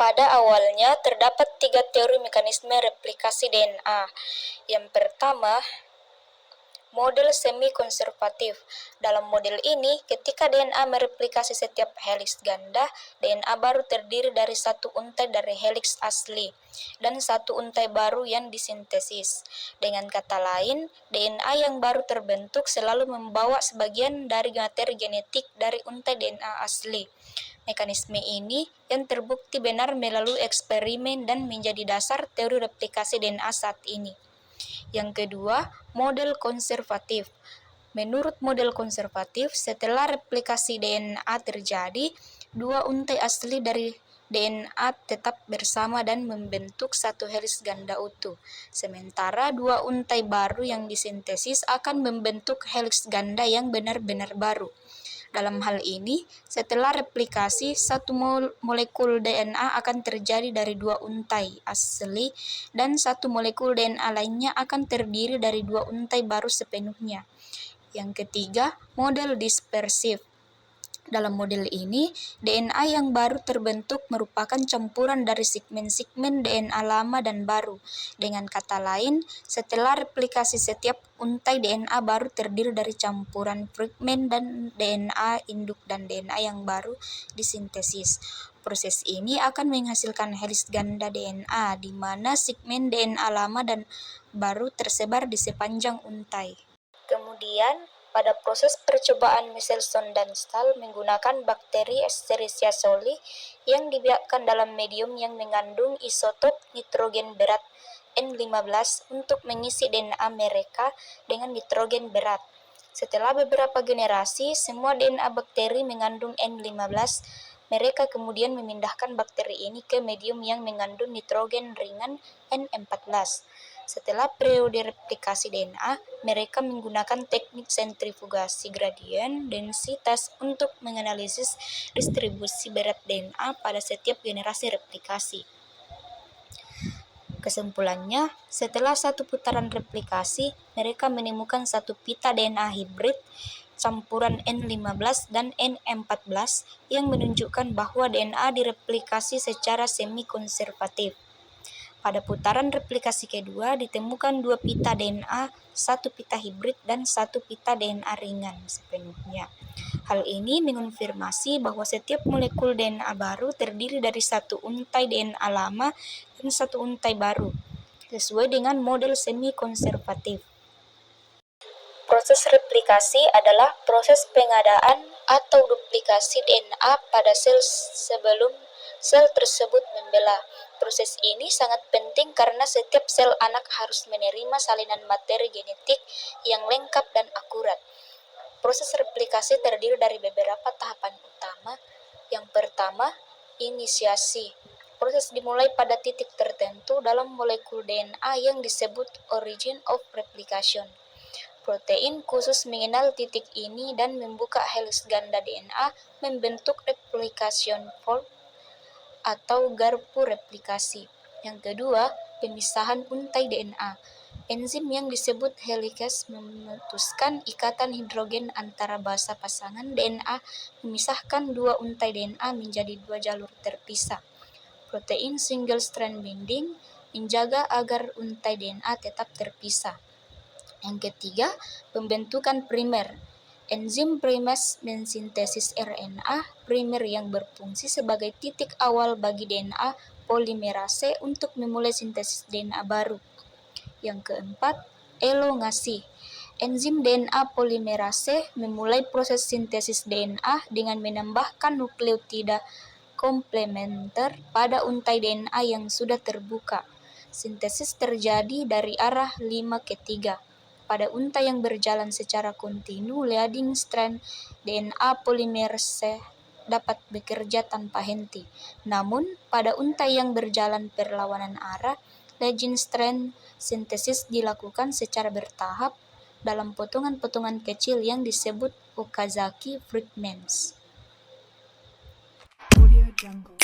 Pada awalnya, terdapat 3 teori mekanisme replikasi DNA. Yang pertama, model semi-konservatif. Dalam model ini, ketika DNA mereplikasi setiap heliks ganda, DNA baru terdiri dari satu untai dari heliks asli dan satu untai baru yang disintesis. Dengan kata lain, DNA yang baru terbentuk selalu membawa sebagian dari materi genetik dari untai DNA asli. Mekanisme ini yang terbukti benar melalui eksperimen dan menjadi dasar teori replikasi DNA saat ini. Yang kedua, model konservatif. Menurut model konservatif, setelah replikasi DNA terjadi, 2 untai asli dari DNA tetap bersama dan membentuk satu heliks ganda utuh. Sementara 2 untai baru yang disintesis akan membentuk heliks ganda yang benar-benar baru. Dalam hal ini, setelah replikasi, satu molekul DNA akan terjadi dari 2 untai asli dan satu molekul DNA lainnya akan terdiri dari 2 untai baru sepenuhnya. Yang ketiga, model dispersif. Dalam model ini, DNA yang baru terbentuk merupakan campuran dari segmen-segmen DNA lama dan baru. Dengan kata lain, setelah replikasi setiap untai DNA baru terdiri dari campuran fragmen dan DNA induk dan DNA yang baru disintesis. Proses ini akan menghasilkan heliks ganda DNA di mana segmen DNA lama dan baru tersebar di sepanjang untai. Kemudian, pada proses percobaan Michelson dan Stahl menggunakan bakteri Escherichia coli yang dibiarkan dalam medium yang mengandung isotop nitrogen berat N15 untuk mengisi DNA mereka dengan nitrogen berat. Setelah beberapa generasi, semua DNA bakteri mengandung N15. Mereka kemudian memindahkan bakteri ini ke medium yang mengandung nitrogen ringan N14. Setelah periode replikasi DNA, mereka menggunakan teknik sentrifugasi gradien densitas untuk menganalisis distribusi berat DNA pada setiap generasi replikasi. Kesimpulannya, setelah satu putaran replikasi, mereka menemukan satu pita DNA hibrid campuran N15 dan N14 yang menunjukkan bahwa DNA direplikasi secara semi-konservatif. Pada putaran replikasi kedua, ditemukan 2 pita DNA, 1 pita hibrid, dan 1 pita DNA ringan sepenuhnya. Hal ini mengonfirmasi bahwa setiap molekul DNA baru terdiri dari satu untai DNA lama dan satu untai baru, sesuai dengan model semi-konservatif. Proses replikasi adalah proses pengadaan atau duplikasi DNA pada sel sebelum sel tersebut membelah. Proses ini sangat penting karena setiap sel anak harus menerima salinan materi genetik yang lengkap dan akurat. Proses replikasi terdiri dari beberapa tahapan utama. Yang pertama, inisiasi. Proses dimulai pada titik tertentu dalam molekul DNA yang disebut origin of replication. Protein khusus mengenal titik ini dan membuka heliks ganda DNA membentuk replication fork atau garpu replikasi. Yang kedua, pemisahan untai DNA. Enzim yang disebut helikase memutuskan ikatan hidrogen antara basa pasangan DNA, memisahkan 2 untai DNA menjadi 2 jalur terpisah. Protein single strand binding menjaga agar untai DNA tetap terpisah. Yang ketiga, pembentukan primer. Enzim primase mensintesis RNA primer yang berfungsi sebagai titik awal bagi DNA polimerase untuk memulai sintesis DNA baru. Yang keempat, elongasi. Enzim DNA polimerase memulai proses sintesis DNA dengan menambahkan nukleotida komplementer pada untai DNA yang sudah terbuka. Sintesis terjadi dari arah 5 ke 3. Pada untai yang berjalan secara kontinu, leading strand DNA polimerase dapat bekerja tanpa henti. Namun, pada untai yang berjalan berlawanan arah, lagging strand sintesis dilakukan secara bertahap dalam potongan-potongan kecil yang disebut Okazaki fragments. Audio Jungle.